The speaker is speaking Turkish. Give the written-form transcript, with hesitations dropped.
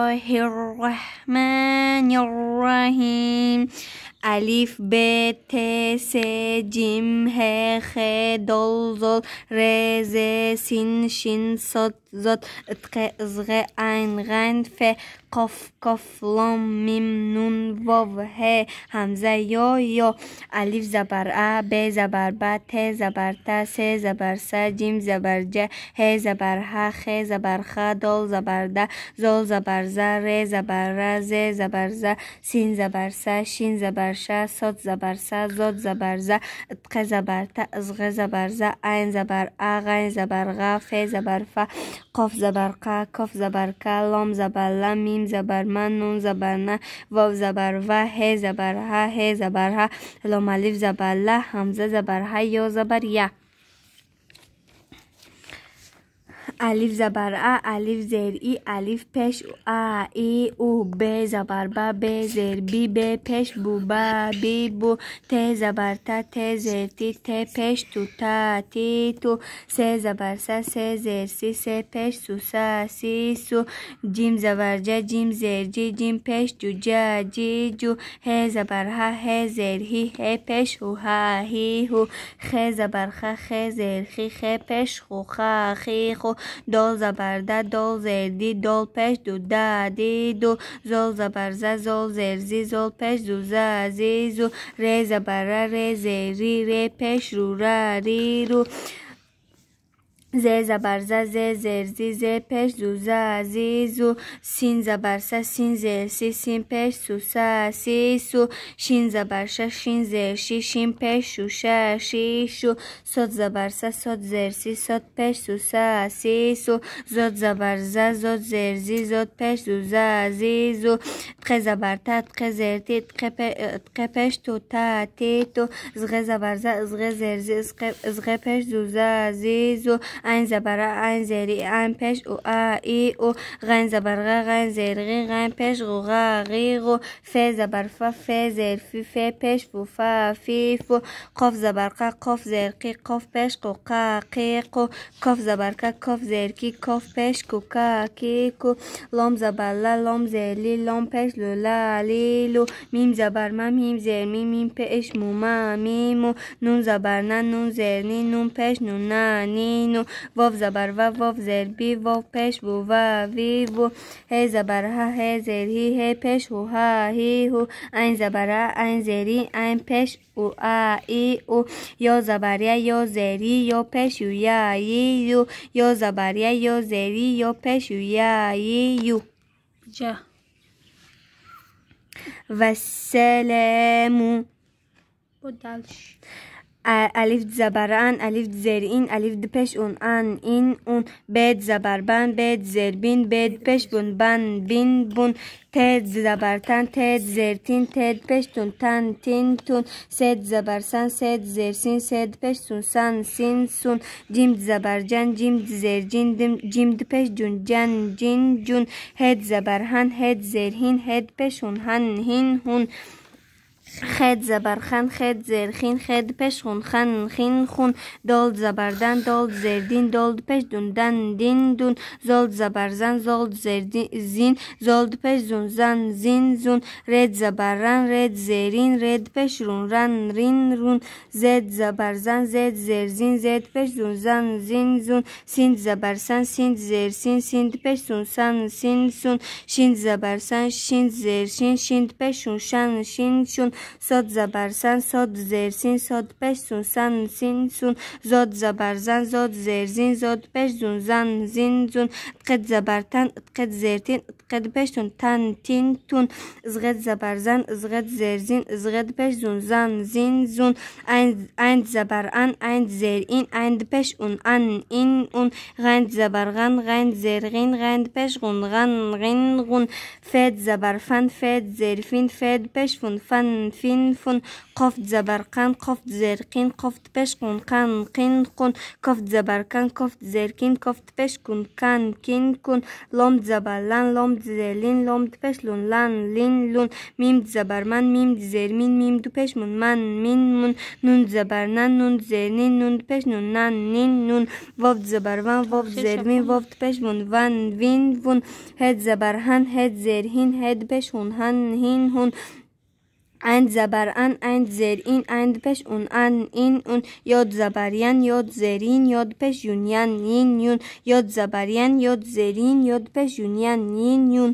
Bismillahirrahmanirrahim. Alif, B, T, S, Cim, H, X, Dol, Zol, R, Z, Sin, Şin, Sod, Zot, İtqe, İzqe, Ayn, Gayn, F, Qaf, Kaf, Lam, Mim, Nun, Vav, H, Hamze, Yo, Yo. Alif zabar A, B zabar Ba, T zabar Ta, S zabar Sa, Cim zabar C, H zabar Ha, X zabar Xa, Dol zabar Da, Zol zabar Za, R zabar Ra, Z zabar Za, Sin zabar Sa, Şin zabar Şa, Sod zabar Sa, Zod zabar Za, İtqe zabar Ta, İzqe zabar Za, Ayn zabar A, Gayn zabar Ga, F zabar Fa, Qaf zabar Qa, Kaf zabar Ka, Lam zabar La, Mim zabar Ma, Nun zabar Na, Vav zabar Va, H zabar Ha, H zabar Ha, Lam alif zabar La, Hamza zabar Ha, Yo zabar Ya. Alif zabar A, alif zer I, alif peş A, I, U, B zabar Ba, B zer Bi, B peş Bu, Ba, Bi, Bu, T zabar Ta, T zer Ti, T peş Tu, Ta, Ti, Tu, S zabar Sa, S zer Si, S peş Su, Sa, Si, Su, Cim zabar Ca, Cim zer Ci, Cim peş Cu, Ca, Ci, Cu, H zabar Ha, H zer Hi, H peş Hu, Ha, Hi, Hu, X zabar Xa, X zer Xi, X peş Xu, Xa, Xi, Xu, Dol zabar Da, Dol zer Di, Dol peş Du, Da, Di, Du, Zol zabar Za, Zol zer Zi, Zol peş Du, Za, Zi, Zu, Re zabar Ra, Re zer Ri, Re peş Ru, Ra, Ri, Ru, Z zabar Za, Z zer Zi, Z peş Zu, Za, Zi, Zu, Sin zabar Sa, Sin zer Si, Sin peş Su, Sa, Si, Su, Şin zabar Şa, Şin zer Şi, Şin peş Şu, Şa, Şi, Şu, Sod zabar Sa, Sod zer Si, Sod peş Su, Sa, Si, Su, Zod zabar Za, Zod zer Zi, Zod peş Zu, Za, Zi, Zu, Tqe zabar Ta, Tqe zer Ti, Tqe peş Tu, Ta, Ti, Tu, Zğe zabar Za, Zğe zer Zi, Zğe peş Zu, Za, Zi, Zu, Ayn zabar A, Ayn zer I, Ayn peş U, A, I, U, Gayn zabar Ga, Gayn zer Gi, Gayn peş Gu, Ga, Gi, Gu, F zabar Fa, F zer Fi, F peş Fu, Fa, Fi, Fu, Qaf zabar Qa, Qaf zer Qi, Qaf peş Qu, Qa, Qi, Qu, Kaf zabar Ka, Kaf zer Ki, Kaf peş Ku, Ka, Ki, Ku, Lam zabar La, Lam zer Li, Lam peş Lu, La, Li, Lu, Mim zabar Ma, Mim zer Mi, Mim peş Mu, Ma, Mi, Mu, Nun zabar Na, Nun zer Ni, Nun peş Nu, Na, Ni, Nu, Vav zabar Va, Vav zer Bi, Vav peş Bu, Va, Vi, Vu, He zabar Ha, He zer Hi, He peş Hu, Ha, Hi, Hu, Ayn zabar A, Ayn zer I, Ayn peş U, A, I, U, Yo zabar Ya, Yo zer I, Yo peş Yu, Ya, I, Yu, Yo zabar Ya, Yo zer I, Yo peş Yu, Ya, I, Yu. Ca. Vesselamu. Bu dalış. Alif zabar An, alif zer In, alif peş Un, An, In, Un, Bed zabar Ban, Bed zer Bin, Bed peş Bun, Ban, Bin, Bun, Ted zabar Tan, Ted zer Tin, Ted peş Tun, Tan, Tin, Tun, Sed zabar San, Sed zer Sin, Sed peş Sun, San, Sin, Sun, Cim zabar Can, Cim zer Cin, Cim peş Cun, Can, Cin, Cun, Hed zabar Han, Hed zer Hin, Hed peş Hun, Han, Hin, Hun, Xed zabar Xan, Xed zer Xin, Xed peş Xun, Xan, Xin, Xun, Dol zabar Dan, Dol zer Din, Dol peş Dun, Dan, Din, Dun, Zol zabar Zan, Zol zer Zin, Zol peş Zun, Zan, Zin, Zun, Red zabar Ran, Red zerin, Red peş Run, Ran, Rin, Run, Zed zabar Zan, Zed zer Zin, Zed peş Zun, Zan, Zin, Zun, Sind zabar San, Sind zer Sin, Sind peş Sun, San, Sin, Sun, Şind zabar San, Şind zer Şin, Şind peş Şun, Şan, Şin, Şun, Sod zabar San, Sod zer Sin, Sod peş Sun, San, Sin, Sun, Zod zabar Zan, Zod zer Zin, Zod peş Zun, Zan, Zin, Zun, Tqed zabar Tan, Tqed zer Tin, Tqed peş Tun, Tan, Tin, Tun, Zğed zabar Zan, Zğed zer Zin, Zğed peş Zun, Zan, Zin, Zun, Ayn zabar An, Ayn zer In, Ayn peş Un, An, In, Un, Gayn zabar Gan, Gayn zer Gin, Gayn peş Gun, Gan, Gin, Gun, Fed zabar Fan, Fed zer Fin, Fed peş Fun, Fan, fin fun. Qaf zabarkan qaf zerkin qaf pesh kun kan kin kun. Qaf zabarkan qaf zerkin qaf pesh kun kan kin kun. Lom zabarlan lom zelin lom pesh lun lan lin lun. Mim zabarman mim zermin mim pesh mun man min mun. Nun zabarnan nun zernin nun pesh nun nan nin nun. Vav zabarvan vav zermin vav pesh mun van vin vun. Het zabarhan het zerhin het pesh hun han hin hun. Ein zabar an ein zer in ein pesh un an in un. Yod zabarian yod zerin yod pesh yunyan yin yun. Yod zabarian yod zerin yod pesh yunyan yin yun.